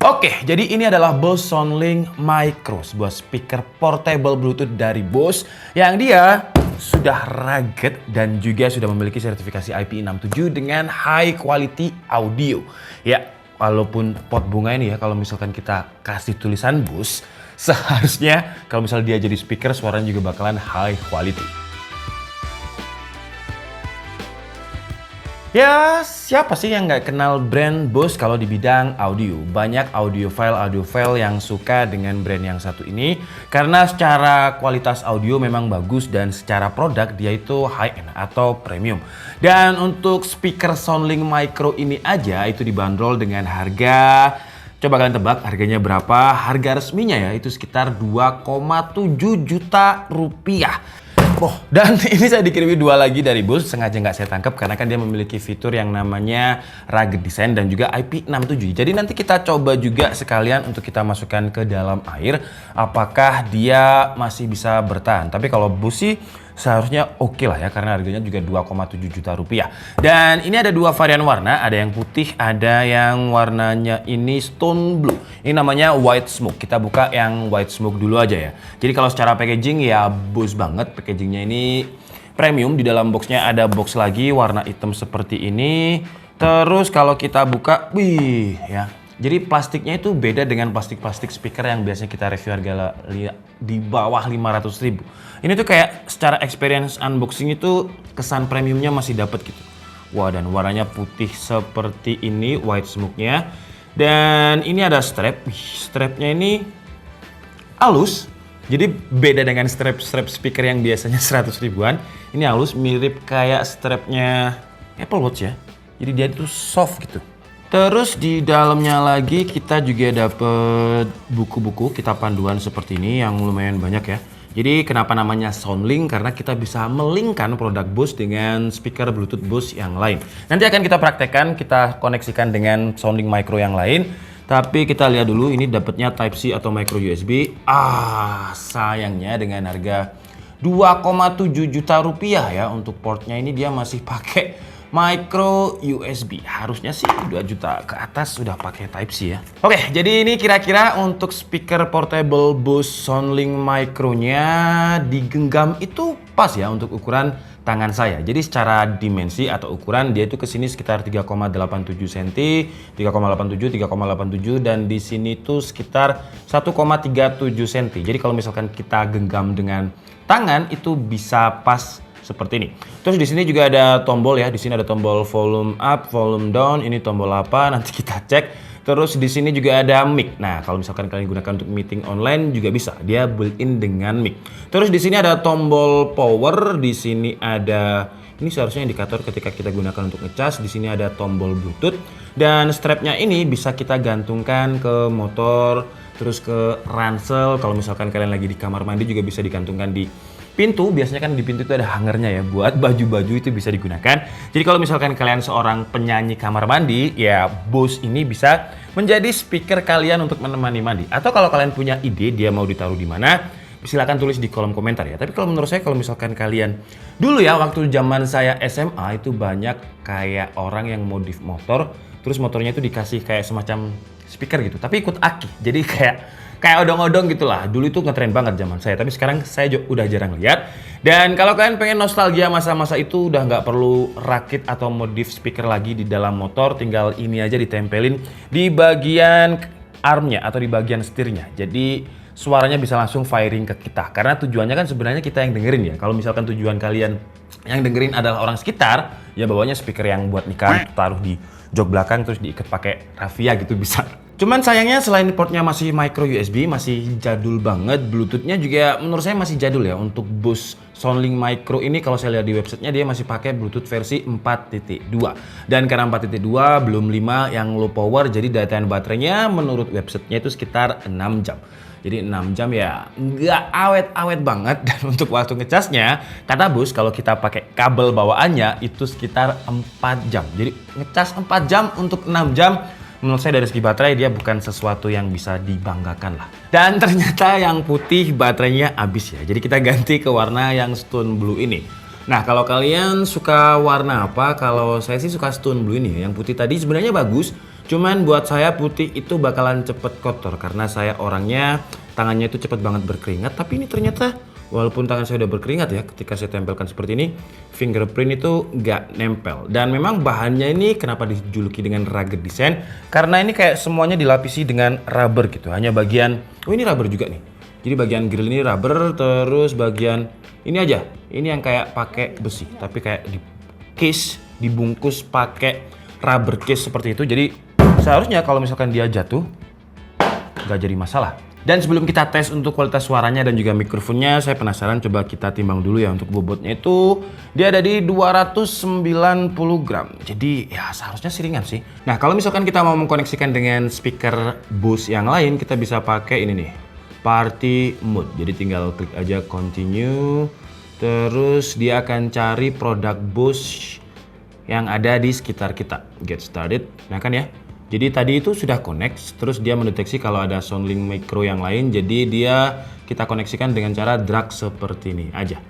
Oke, jadi ini adalah Bose Soundlink Micro, sebuah speaker portable Bluetooth dari Bose yang dia sudah rugged dan juga sudah memiliki sertifikasi IP67 dengan high quality audio. Ya, walaupun pot bunga ini ya, kalau misalkan kita kasih tulisan Bose, seharusnya kalau misalnya dia jadi speaker suaranya juga bakalan high quality. Ya, siapa sih yang nggak kenal brand Bose kalau di bidang audio? Banyak audiophile yang suka dengan brand yang satu ini karena secara kualitas audio memang bagus dan secara produk dia itu high-end atau premium. Dan untuk speaker Soundlink Micro ini aja itu dibanderol dengan harga, coba kalian tebak harganya berapa? Harga resminya ya itu sekitar 2,7 juta rupiah. Oh, dan ini saya dikirimi dua lagi dari Bose, sengaja nggak saya tangkap karena kan dia memiliki fitur yang namanya rugged design dan juga IP67. Jadi nanti kita coba juga sekalian untuk kita masukkan ke dalam air, apakah dia masih bisa bertahan. Tapi kalau Bose sih seharusnya oke lah ya, karena harganya juga 2,7 juta rupiah. Dan ini ada dua varian warna, ada yang putih, ada yang warnanya ini stone blue. Ini namanya white smoke. Kita buka yang white smoke dulu aja ya. Jadi kalau secara packaging ya Bose banget, packagingnya ini premium. Di dalam boxnya ada box lagi warna hitam seperti ini. Terus kalau kita buka, wih ya. Jadi plastiknya itu beda dengan plastik-plastik speaker yang biasanya kita review harga di bawah 500.000. Ini tuh kayak secara experience unboxing itu kesan premiumnya masih dapat gitu. Wah, dan warnanya putih seperti ini white smoke-nya. Dan ini ada strap. Strapnya ini halus. Jadi beda dengan strap speaker yang biasanya 100 ribuan. Ini halus, mirip kayak strapnya Apple Watch ya. Jadi dia itu soft gitu. Terus di dalamnya lagi kita juga dapet buku-buku kitab panduan seperti ini yang lumayan banyak ya. Jadi kenapa namanya Soundlink? Karena kita bisa melingkan produk Bose dengan speaker Bluetooth Bose yang lain. Nanti akan kita praktekkan, kita koneksikan dengan Soundlink Micro yang lain. Tapi kita lihat dulu ini dapatnya Type-C atau Micro USB. Sayangnya dengan harga 2,7 juta rupiah ya untuk portnya ini dia masih pakai Micro USB. Harusnya sih 2 juta ke atas sudah pakai Type-C ya. Oke, jadi ini kira-kira untuk speaker portable Bose Soundlink Micro-nya digenggam itu pas ya untuk ukuran tangan saya. Jadi secara dimensi atau ukuran dia itu ke sini sekitar 3,87 cm, 3,87, 3,87 dan di sini tuh sekitar 1,37 cm. Jadi kalau misalkan kita genggam dengan tangan itu bisa pas seperti ini. Terus di sini juga ada tombol ya. Di sini ada tombol volume up, volume down. Ini tombol apa? Nanti kita cek. Terus di sini juga ada mic. Nah, kalau misalkan kalian gunakan untuk meeting online juga bisa. Dia built-in dengan mic. Terus di sini ada tombol power. Di sini ada ini seharusnya indikator ketika kita gunakan untuk ngecas. Di sini ada tombol Bluetooth dan strapnya ini bisa kita gantungkan ke motor, terus ke ransel. Kalau misalkan kalian lagi di kamar mandi juga bisa digantungkan di pintu. Biasanya kan di pintu itu ada hangernya ya, buat baju-baju itu bisa digunakan. Jadi kalau misalkan kalian seorang penyanyi kamar mandi, ya Bose ini bisa menjadi speaker kalian untuk menemani mandi. Atau kalau kalian punya ide dia mau ditaruh di mana, silakan tulis di kolom komentar ya. Tapi kalau menurut saya kalau misalkan kalian dulu ya waktu zaman saya SMA itu banyak kayak orang yang modif motor, terus motornya itu dikasih kayak semacam speaker gitu, tapi ikut aki. Jadi kayak odong-odong gitulah. Dulu itu ngetren banget zaman saya, tapi sekarang saya udah jarang lihat. Dan kalau kalian pengen nostalgia masa-masa itu udah nggak perlu rakit atau modif speaker lagi di dalam motor, tinggal ini aja ditempelin di bagian armnya atau di bagian setirnya. Jadi suaranya bisa langsung firing ke kita. Karena tujuannya kan sebenarnya kita yang dengerin ya. Kalau misalkan tujuan kalian yang dengerin adalah orang sekitar, ya bawanya speaker yang buat nikah, taruh di jok belakang terus diikat pakai rafia gitu bisa. Cuman sayangnya selain portnya masih micro USB, masih jadul banget. Bluetoothnya juga menurut saya masih jadul ya. Untuk Bose Soundlink Micro ini kalau saya lihat di websitenya dia masih pakai Bluetooth versi 4.2. Dan karena 4.2 belum 5 yang low power, jadi daya tahan baterainya menurut websitenya itu sekitar 6 jam. Jadi 6 jam ya nggak awet-awet banget. Dan untuk waktu ngecasnya, kata Bose kalau kita pakai kabel bawaannya itu sekitar 4 jam. Jadi ngecas 4 jam untuk 6 jam. Menurut saya dari segi baterai dia bukan sesuatu yang bisa dibanggakan lah. Dan ternyata yang putih baterainya habis ya. Jadi kita ganti ke warna yang stone blue ini. Nah kalau kalian suka warna apa? Kalau saya sih suka stone blue ini. Yang putih tadi sebenarnya bagus. Cuman buat saya putih itu bakalan cepet kotor karena saya orangnya tangannya itu cepet banget berkeringat. Tapi ini ternyata walaupun tangan saya udah berkeringat ya, ketika saya tempelkan seperti ini, fingerprint itu nggak nempel. Dan memang bahannya ini kenapa dijuluki dengan rugged design? Karena ini kayak semuanya dilapisi dengan rubber gitu. Hanya bagian, oh ini rubber juga nih. Jadi bagian grill ini rubber, terus bagian ini aja, ini yang kayak pakai besi, tapi kayak di case, dibungkus pakai rubber case seperti itu. Jadi seharusnya kalau misalkan dia jatuh, nggak jadi masalah. Dan sebelum kita tes untuk kualitas suaranya dan juga mikrofonnya, saya penasaran, coba kita timbang dulu ya. Untuk bobotnya itu dia ada di 290 gram. Jadi ya seharusnya ringan sih. Nah kalau misalkan kita mau mengkoneksikan dengan speaker Bose yang lain, kita bisa pakai ini nih, Party Mode. Jadi tinggal klik aja continue, terus dia akan cari produk Bose yang ada di sekitar kita. Get started, nah kan ya. Jadi tadi itu sudah connect, terus dia mendeteksi kalau ada Soundlink Micro yang lain. Jadi dia kita koneksikan dengan cara drag seperti ini aja.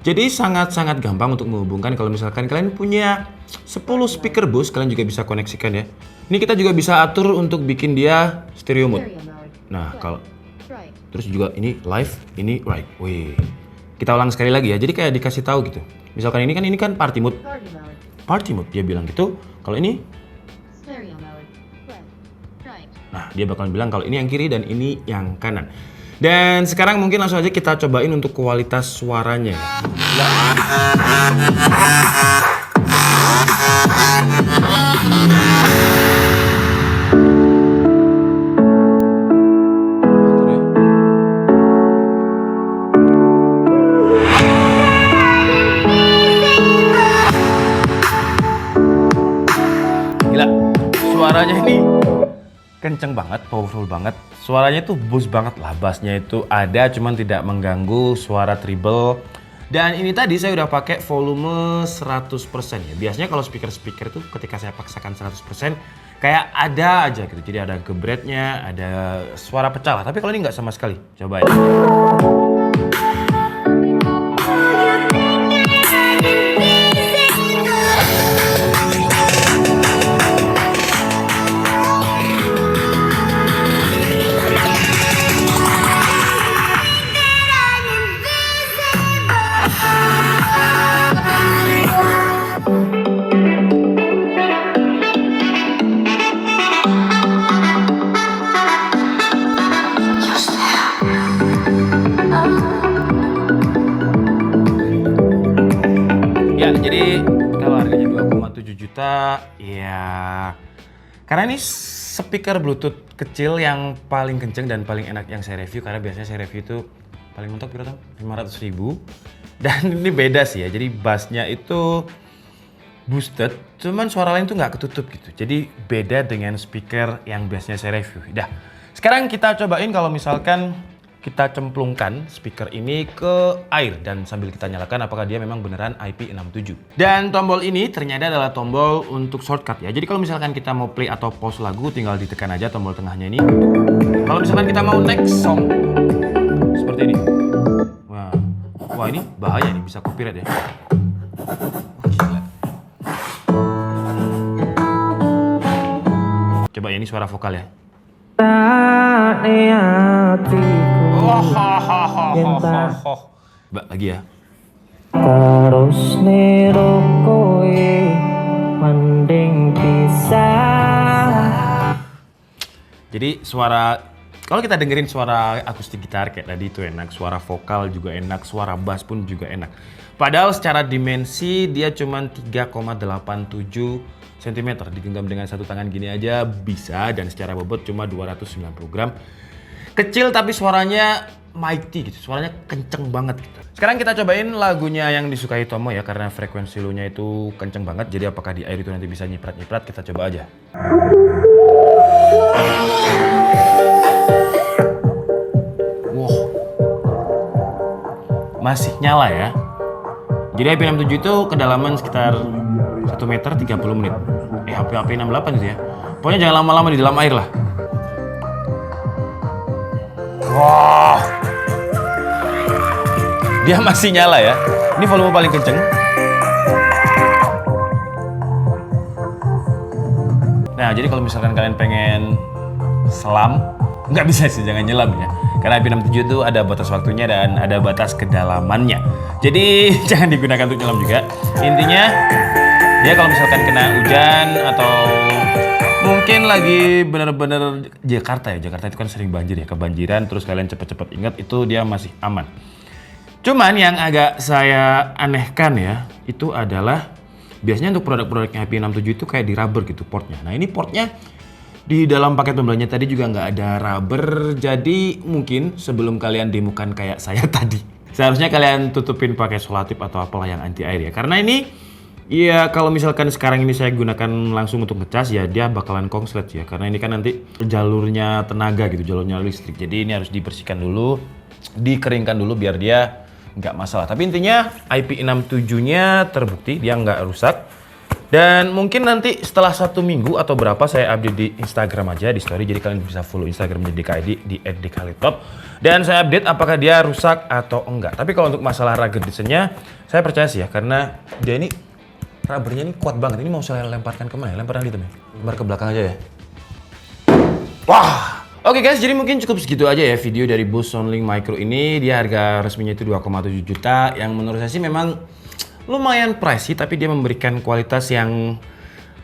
Jadi sangat-sangat gampang untuk menghubungkan. Kalau misalkan kalian punya 10 speaker Bose, kalian juga bisa koneksikan ya. Ini kita juga bisa atur untuk bikin dia stereo mode. Nah kalau terus juga ini live, ini right. Wih. Kita ulang sekali lagi ya. Jadi kayak dikasih tahu gitu. Misalkan ini kan party mode. Party mode dia bilang gitu. Kalau ini stereo mode. Nah, dia bakalan bilang kalau ini yang kiri dan ini yang kanan. Dan sekarang mungkin langsung aja kita cobain untuk kualitas suaranya. Gila, suaranya ini kenceng banget, powerful banget. Suaranya tuh boost banget lah, bassnya itu ada cuman tidak mengganggu suara treble. Dan ini tadi saya udah pakai volume 100% ya. Biasanya kalau speaker-speaker tuh ketika saya paksakan 100% kayak ada aja gitu. Jadi ada gebretnya, ada suara pecah lah. Tapi kalau ini nggak sama sekali. Coba ya. Ya, jadi kalau harganya 2,7 juta, ya karena ini speaker Bluetooth kecil yang paling kenceng dan paling enak yang saya review. Karena biasanya saya review itu paling mentok berapa? 500.000. Dan ini beda sih ya, jadi bassnya itu boosted, cuman suara lain tuh nggak ketutup gitu. Jadi beda dengan speaker yang biasanya saya review. Dah, sekarang kita cobain kalau misalkan kita cemplungkan speaker ini ke air dan sambil kita nyalakan apakah dia memang beneran IP67. Dan tombol ini ternyata adalah tombol untuk shortcut ya. Jadi kalau misalkan kita mau play atau pause lagu tinggal ditekan aja tombol tengahnya ini. Kalau misalkan kita mau next song seperti ini. Wah ini bahaya nih, bisa copyright ya. Gila. Coba ya, ini suara vokal ya. Mbak lagi ya. Terus nero kowe mending pisah. Jadi suara, kalau kita dengerin suara akustik gitar kayak tadi itu enak, suara vokal juga enak, suara bass pun juga enak. Padahal secara dimensi dia cuma 3,87 cm, digenggam dengan satu tangan gini aja bisa, dan secara bobot cuma 290 gram. Kecil tapi suaranya mighty gitu, suaranya kenceng banget gitu. Sekarang kita cobain lagunya yang disukai Tomo ya, karena frekuensi low-nya itu kenceng banget. Jadi apakah di air itu nanti bisa nyiprat-nyiprat, kita coba aja. Wow, masih nyala ya. Jadi IP67 itu kedalaman sekitar 1 meter 30 menit. IP68 gitu ya. Pokoknya jangan lama-lama di dalam air lah. Wah, dia masih nyala ya. Ini volume paling kenceng. Nah, Nah, jadi kalau misalkan kalian pengen selam, nggak bisa sih, jangan nyelam ya. Karena IP67 itu ada batas waktunya dan ada batas kedalamannya. Jadi jangan digunakan untuk nyelam juga. Intinya, dia kalau misalkan kena hujan atau mungkin lagi bener-bener Jakarta ya. Jakarta itu kan sering banjir ya, kebanjiran. Terus kalian cepet-cepet ingat itu dia masih aman. Cuman yang agak saya anehkan ya, itu adalah biasanya untuk produk-produknya IP67 itu kayak di rubber gitu portnya. Nah ini portnya di dalam paket pembeliannya tadi juga nggak ada rubber. Jadi mungkin sebelum kalian demokan kayak saya tadi, seharusnya kalian tutupin pakai selotip atau apalah yang anti air ya. Karena ini ya kalau misalkan sekarang ini saya gunakan langsung untuk ngecas ya dia bakalan konslet ya. Karena ini kan nanti jalurnya tenaga gitu, jalurnya listrik. Jadi ini harus dibersihkan dulu, dikeringkan dulu biar dia nggak masalah. Tapi intinya IP67-nya terbukti dia nggak rusak. Dan mungkin nanti setelah 1 minggu atau berapa saya update di Instagram aja di story. Jadi kalian bisa follow Instagram DKID di @dklaptop. Dan saya update apakah dia rusak atau enggak. Tapi kalau untuk masalah rugged desainnya saya percaya sih ya. Karena dia ini rubbernya ini kuat banget. Ini mau saya lemparkan kemana ya? Lemparan gitu ya? Lempar ke belakang aja ya. Wah! Oke guys, jadi mungkin cukup segitu aja ya video dari Bose Soundlink Micro ini. Dia harga resminya itu 2,7 juta. Yang menurut saya sih memang lumayan pricey, tapi dia memberikan kualitas yang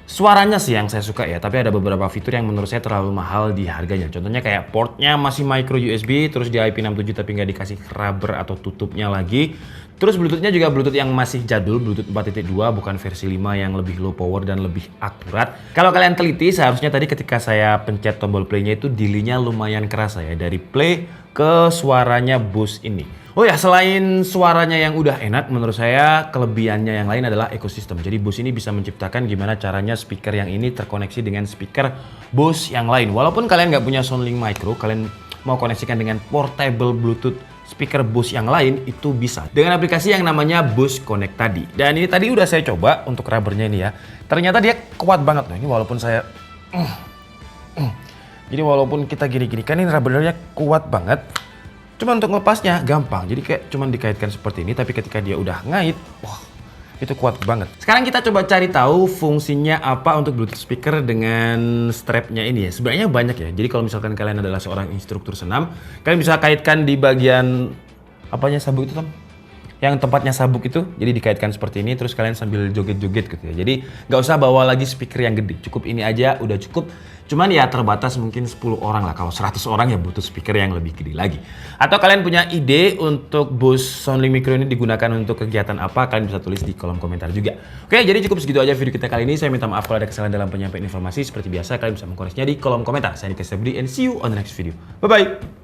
suaranya sih yang saya suka ya. Tapi ada beberapa fitur yang menurut saya terlalu mahal di harganya. Contohnya kayak portnya masih micro USB, terus di IP67 tapi nggak dikasih rubber atau tutupnya lagi. Terus Bluetooth-nya juga Bluetooth yang masih jadul, Bluetooth 4.2 bukan versi 5 yang lebih low power dan lebih akurat. Kalau kalian teliti, seharusnya tadi ketika saya pencet tombol play-nya itu delay-nya lumayan kerasa ya. Dari play ke suaranya Bose ini. Oh ya, selain suaranya yang udah enak, menurut saya kelebihannya yang lain adalah ekosistem. Jadi Bose ini bisa menciptakan gimana caranya speaker yang ini terkoneksi dengan speaker Bose yang lain. Walaupun kalian nggak punya Soundlink Micro, kalian mau koneksikan dengan portable Bluetooth speaker Bose yang lain itu bisa dengan aplikasi yang namanya Bose Connect tadi. Dan ini tadi udah saya coba untuk rubbernya ini ya. Ternyata dia kuat banget loh. Ini walaupun saya jadi walaupun kita gini-gini kan ini rubbernya kuat banget. Cuma untuk lepasnya gampang. Jadi kayak cuman dikaitkan seperti ini, tapi ketika dia udah ngait, wah, itu kuat banget. Sekarang kita coba cari tahu fungsinya apa untuk Bluetooth speaker dengan strapnya ini ya. Sebenarnya banyak ya. Jadi kalau misalkan kalian adalah seorang instruktur senam, kalian bisa kaitkan di bagian apanya sabuk itu, Tom? Yang tempatnya sabuk itu, jadi dikaitkan seperti ini, terus kalian sambil joget-joget gitu ya. Jadi nggak usah bawa lagi speaker yang gede, cukup ini aja udah cukup. Cuman ya terbatas mungkin 10 orang lah, kalau 100 orang ya butuh speaker yang lebih gede lagi. Atau kalian punya ide untuk Bose Soundlink Micro ini digunakan untuk kegiatan apa, kalian bisa tulis di kolom komentar juga. Oke, jadi cukup segitu aja video kita kali ini. Saya minta maaf kalau ada kesalahan dalam penyampaian informasi. Seperti biasa, kalian bisa mengkoreksinya di kolom komentar. Saya Dika Sabdi and see you on the next video. Bye-bye!